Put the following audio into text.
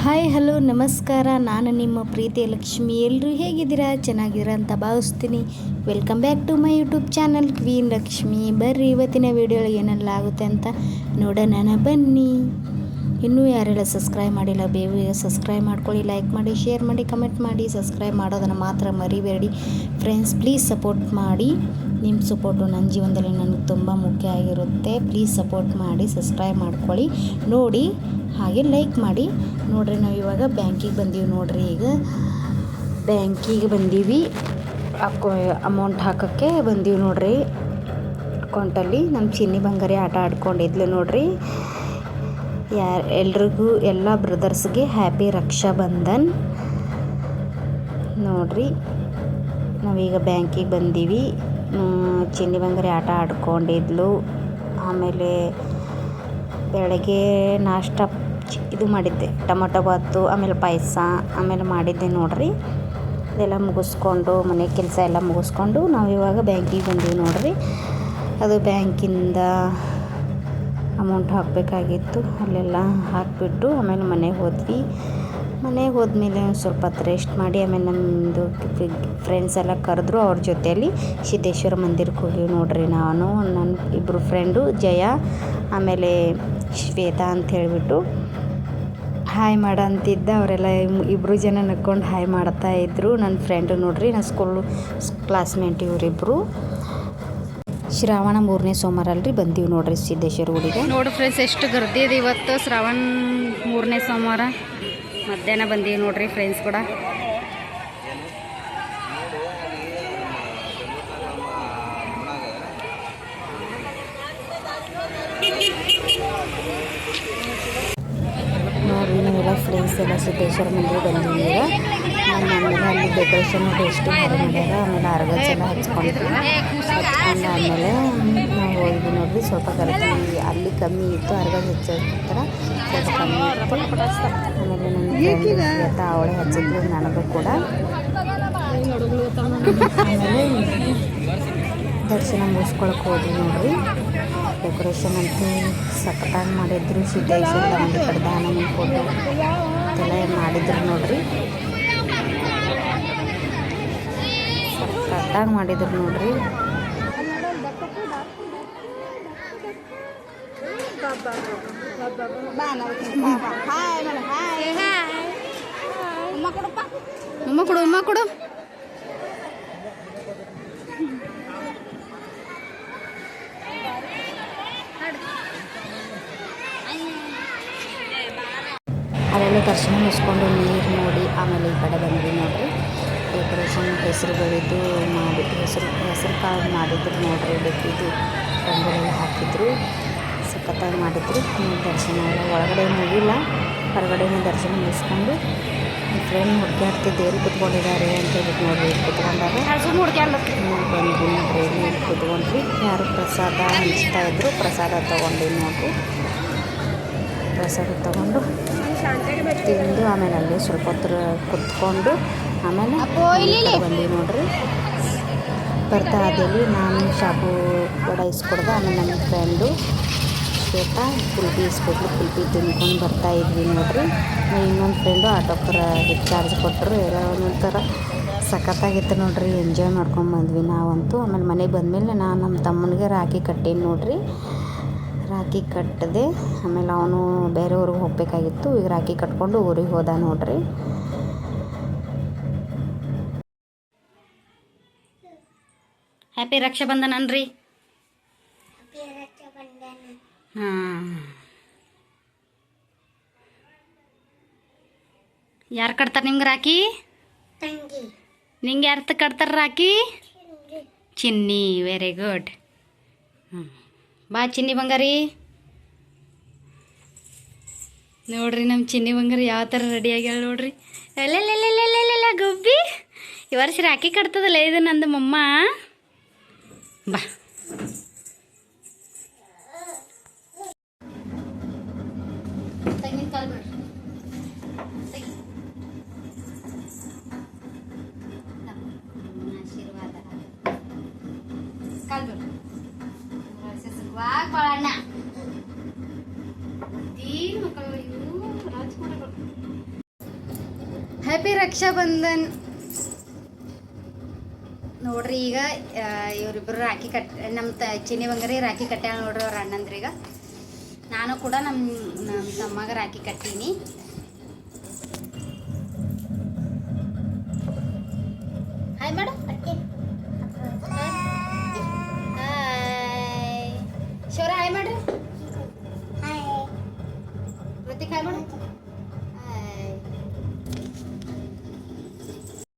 Hi hello ನಮಸ್ಕಾರ. ನಾನು ನಿಮ್ಮ ಪ್ರೀತಿಯ ಲಕ್ಷ್ಮಿ. ಎಲ್ಲರೂ ಹೇಗಿದ್ದೀರಾ? ಚೆನ್ನಾಗಿದ್ದೀರಾ ಅಂತ ಭಾವಿಸ್ತೀನಿ. Welcome back to my YouTube channel queen Lakshmi. ಬರ್ರಿ ಇವತ್ತಿನ ವೀಡಿಯೋಲಿ ಏನೆಲ್ಲ ಆಗುತ್ತೆ ಅಂತ ನೋಡೋಣ ಬನ್ನಿ. ಇನ್ನೂ ಯಾರೆಲ್ಲ ಸಬ್ಸ್ಕ್ರೈಬ್ ಮಾಡಿಲ್ಲ ಬೇಗ ಸಬ್ಸ್ಕ್ರೈಬ್ ಮಾಡ್ಕೊಳ್ಳಿ, ಲೈಕ್ ಮಾಡಿ, ಶೇರ್ ಮಾಡಿ, ಕಮೆಂಟ್ ಮಾಡಿ. ಸಬ್ಸ್ಕ್ರೈಬ್ ಮಾಡೋದನ್ನು ಮಾತ್ರ ಮರಿಬೇಡಿ ಫ್ರೆಂಡ್ಸ್. ಪ್ಲೀಸ್ ಸಪೋರ್ಟ್ ಮಾಡಿ. ನಿಮ್ಮ ಸಪೋರ್ಟು ನನ್ನ ಜೀವನದಲ್ಲಿ ನನಗೆ ತುಂಬ ಮುಖ್ಯ ಆಗಿರುತ್ತೆ. ಪ್ಲೀಸ್ ಸಪೋರ್ಟ್ ಮಾಡಿ, ಸಬ್ಸ್ಕ್ರೈಬ್ ಮಾಡ್ಕೊಳ್ಳಿ, ನೋಡಿ ಹಾಗೆ ಲೈಕ್ ಮಾಡಿ. ನೋಡಿರಿ ನಾವು ಇವಾಗ ಬ್ಯಾಂಕಿಗೆ ಬಂದೀವಿ. ನೋಡಿರಿ ಈಗ ಬ್ಯಾಂಕಿಗೆ ಬಂದೀವಿ, ಅಮೌಂಟ್ ಹಾಕೋಕ್ಕೆ ಬಂದೀವಿ. ನೋಡಿರಿ ಅಕೌಂಟಲ್ಲಿ ನಮ್ಮ ಚಿನ್ನಿ ಬಂಗಾರಿ ಆಟ ಆಡ್ಕೊಂಡಿದ್ಲು. ನೋಡಿರಿ ಎಲ್ರಿಗೂ ಎಲ್ಲ ಬ್ರದರ್ಸ್ಗೆ ಹ್ಯಾಪಿ ರಕ್ಷಾ ಬಂಧನ್. ನೋಡಿರಿ ನಾವೀಗ ಬ್ಯಾಂಕಿಗೆ ಬಂದೀವಿ. ಚಿನ್ನಿ ಬಂಗಾರಿ ಆಟ ಆಡ್ಕೊಂಡಿದ್ಲು. ಆಮೇಲೆ ಬೆಳಗ್ಗೆ ನಾಷ್ಟ ಇದು ಮಾಡಿದ್ದೆ, ಟೊಮೊಟೊ ಬಾತು, ಆಮೇಲೆ ಪಾಯಸ ಆಮೇಲೆ ಮಾಡಿದ್ದೆ. ನೋಡಿರಿ ಇದೆಲ್ಲ ಮುಗಿಸ್ಕೊಂಡು ಮನೆ ಕೆಲಸ ಎಲ್ಲ ಮುಗಿಸ್ಕೊಂಡು ನಾವು ಇವಾಗ ಬ್ಯಾಂಕಿಗೆ ಬಂದೀವಿ. ನೋಡಿರಿ ಅದು ಬ್ಯಾಂಕಿಂದ ಅಮೌಂಟ್ ಹಾಕಬೇಕಾಗಿತ್ತು, ಅಲ್ಲೆಲ್ಲ ಹಾಕಿಬಿಟ್ಟು ಆಮೇಲೆ ಮನೆಗೆ ಹೋದ್ವಿ. ಮನೆಗೆ ಹೋದ್ಮೇಲೆ ಸ್ವಲ್ಪ ಹೊತ್ತು ರೆಸ್ಟ್ ಮಾಡಿ ಆಮೇಲೆ ನಮ್ಮದು ಫ್ರೆಂಡ್ಸ್ ಎಲ್ಲ ಕರೆದ್ರು. ಅವ್ರ ಜೊತೆಯಲ್ಲಿ ಸಿದ್ದೇಶ್ವರ ಮಂದಿರಕ್ಕೆ ಹೋಗಿವಿ. ನೋಡಿರಿ ನಾನು ನನ್ನ ಇಬ್ಬರು ಫ್ರೆಂಡು, ಜಯ ಆಮೇಲೆ ಶ್ವೇತಾ ಅಂತ ಹೇಳಿಬಿಟ್ಟು ಹಾಯ್ ಮಾಡ ಅಂತಿದ್ದ. ಅವರೆಲ್ಲ ಇಬ್ಬರು ಜನ ನಕ್ಕೊಂಡು ಹಾಯ್ ಮಾಡ್ತಾಯಿದ್ರು. ನನ್ನ ಫ್ರೆಂಡು ನೋಡಿರಿ, ನನ್ನ ಸ್ಕೂಲು ಕ್ಲಾಸ್ಮೇಟ್ ಇವರಿಬ್ಬರು. ಶ್ರಾವಣ 3ನೇ ಸೋಮವಾರ ಅಲ್ರಿ ಬಂದೀವಿ. ನೋಡಿರಿ ಸಿದ್ದೇಶ್ವರ ಗುಡಿಗೆ. ನೋಡಿ ಫ್ರೆಂಡ್ಸ್ ಎಷ್ಟು ಗರ್ದಿ ಇದೆ ಇವತ್ತು. ಶ್ರಾವಣ 3ನೇ ಸೋಮವಾರ ಮಧ್ಯಾಹ್ನ ಬಂದೀವಿ. ನೋಡಿರಿ ಫ್ರೆಂಡ್ಸ್ ಕೂಡ ನೋಡಿರಿ ನಾವೆಲ್ಲ ಫ್ರೆಂಡ್ಸ್ ಎಲ್ಲ ಸಿದ್ದೇಶ್ವರ ಮಂದಿರ ಬಂದೀವಿ. ಆಮೇಲೆ ಅಲ್ಲಿ ಡೆಕೋರೇಷನ್ ಎಷ್ಟು ಮಾಡಿ ಮಾಡ್ಯಾರ. ಆಮೇಲೆ ಅರ್ಗಲ್ಸ್ ಎಲ್ಲ ಹಚ್ಕೊಂಡಾದ್ಮೇಲೆ ನಾವು ಹೋದ್ವಿ. ನೋಡಿರಿ ಸ್ವಲ್ಪ ಅಲ್ಲಿ ಕಮ್ಮಿ ಇತ್ತು, ಅರ್ಗಲ್ ಹಚ್ಚಿರ್ತಾರ ಸ್ವಲ್ಪ ಕಮ್ಮಿ ಇತ್ತು. ಆಮೇಲೆ ನನ್ನ ಫ್ರೆಂಡ್ ಅವಳೆ ಹಚ್ಚಿದ್ರು, ನನಗೂ ಕೂಡ. ಆಮೇಲೆ ದರ್ಶನ ಮುಗಿಸ್ಕೊಳಕ್ಕೆ ಹೋದ್ವಿ. ನೋಡಿರಿ ಡೆಕೋರೇಷನ್ ಅಂತೂ ಸಖತ್ತಾಗಿ ಮಾಡಿದ್ರು. ಸಿದ್ದೇಶ್ವರ ಒಂದು ಕಡೆ ದಾನಮ್ಮ ಫೋಟೋ ಎಲ್ಲ ಮಾಡಿದ್ರು. ನೋಡಿರಿ ಸಖತ್ತಾಗಿ ಮಾಡಿದ್ರು. ನೋಡಿರಿ ಉಮ್ಮ ಕೊಡು. ಅಲ್ಲೆಲ್ಲ ದರ್ಶನ ಮುಗಿಸ್ಕೊಂಡು ನೀರು ನೋಡಿ ಆಮೇಲೆ ಈ ಕಡೆ ಬಂದ್ವಿ. ನೋಡಿರಿ ಡೆಕೋರೇಷನ್ ಹೆಸರುಗಳಿದ್ದು ಹೆಸರು ಕಾಳು ಮಾಡಿದ್ರು. ನೋಡಿರಿ ಇದು ರಂಗೋಲಿ ಹಾಕಿದ್ರು, ಸಖತ್ತಾಗಿ ಮಾಡಿದ್ರು. ದರ್ಶನ ಎಲ್ಲ ಒಳಗಡೆ ಹೋಗಿಲ್ಲ, ಹೊರಗಡೆನೇ ದರ್ಶನ ಮುಗಿಸ್ಕೊಂಡು ನನ್ನ ಫ್ರೆಂಡ್ ಹುಡುಕ್ಯಾಡ್ತಿದ್ದೆ, ಎಲ್ಲಿ ಕುತ್ಕೊಂಡಿದ್ದಾರೆ ಅಂತ ಹೇಳ್ಬಿಟ್ಟು. ನೋಡಿರಿ ಕುತ್ಕೊಂಡಾಗ ಬಂದ್ವಿ. ನೋಡಿರಿ ಇಲ್ಲಿ ಕುತ್ಕೊಂಡ್ರಿ. ಯಾರು ಪ್ರಸಾದ ಹಂಚ್ತಾಯಿದ್ರು, ಪ್ರಸಾದ ತೊಗೊಂಡ್ವಿ. ನೋಡಿರಿ ಪ್ರಸಾದ ತೊಗೊಂಡು ತಿಂದು ಆಮೇಲೆ ಅಲ್ಲಿ ಸ್ವಲ್ಪ ಹೊತ್ತು ಕುತ್ಕೊಂಡು ಆಮೇಲೆ ಬಂದ್ವಿ. ನೋಡಿರಿ ಬರ್ತಾ ಅದೇಲಿ ನಾನು ಶಾಬು ವಡೆ ಇಸ್ಕೊಡ್ದೆ. ಆಮೇಲೆ ನನ್ನ ಫ್ರೆಂಡು ಶ್ವೇತಾ ಕುಲ್ಫಿ ಇಸ್ಕೊಟ್ಲು, ಕುಲ್ಫಿ ತಿನ್ಕೊಂಡು ಬರ್ತಾಯಿದ್ವಿ. ನೋಡಿರಿ ಇನ್ನೊಂದು ಫ್ರೆಂಡು ಆಟೋಕ್ಕರ ಚಾರ್ಜ್ ಕೊಟ್ಟರು. ಎಲ್ಲ ಒಂದೊಂಥರ ಸಖತ್ತಾಗಿತ್ತು. ನೋಡಿರಿ ಎಂಜಾಯ್ ಮಾಡ್ಕೊಂಡು ಬಂದ್ವಿ ನಾವಂತೂ. ಆಮೇಲೆ ಮನೆಗೆ ಬಂದಮೇಲೆ ನಾನು ನಮ್ಮ ತಮ್ಮನಿಗೆ ರಾಖಿ ಕಟ್ಟೀನಿ. ನೋಡಿರಿ ರಾಖಿ ಕಟ್ಟಿದೆ. ಆಮೇಲೆ ಅವನು ಬೇರೆ ಊರಿಗೆ ಹೋಗಬೇಕಾಗಿತ್ತು, ಈಗ ರಾಖಿ ಕಟ್ಕೊಂಡು ಊರಿಗೆ ಹೋದ. ನೋಡಿರಿ ಹ್ಯಾಪಿ ರಕ್ಷಾ ಬಂಧನ ಅನ್ರಿ. ಹಾಂ, ಯಾರು ಕಟ್ತಾರೆ ನಿಮ್ಗೆ ರಾಖಿ? ನಿಂಗೆ ಯಾರು ಕಟ್ತಾರೆ ರಾಖಿ? ಚಿನ್ನಿ. Very good. ಬಾ ಚಿನ್ನಿ ಬಂಗಾರಿ. ನೋಡ್ರಿ ನಮ್ಮ ಚಿನ್ನಿ ಬಂಗಾರಿ ಯಾವ ಥರ ರೆಡಿ ಆಗ್ಯಾಳ ನೋಡ್ರಿ. ಎಲ್ಲೆಲ್ಲೆಲ್ಲೆಲ್ಲೆಲ್ಲೆಲ್ಲ ಗುಬ್ಬಿ. ಈ ವರ್ಷ ರಾಖಿ ಕಟ್ತದಲ್ಲ ಇದು ನಂದು ಮಮ್ಮ. ಬಾ ಆಶೀರ್ವಾದ. ಹ್ಯಾಪಿ ರಕ್ಷಾಬಂಧನ್. ನೋಡ್ರಿ ಈಗ ಇವರಿಬ್ಬರು ರಾಖಿ ನಮ್ಮ ಚಿನ್ನಿ ಬಂಗಾರಿ ರಾಖಿ ಕಟ್ಟ್ಯಾಳ ನೋಡ್ರಿ ಅವ್ರ ಅಣ್ಣಂದ್ರೀಗ. ನಾನು ಕೂಡ ನಮ್ಮ ತಮ್ಮಗ ರಾಖಿ ಕಟ್ಟೀನಿ. ಹಾಯ್ ಮಾಡು. ಹಾಯ್ ಶೌರ್ಯ ಹಾಯ್ ಮಾಡ್ರಿ. ಋತಿಕ್ ಹಾಯ್ ಮಾಡು.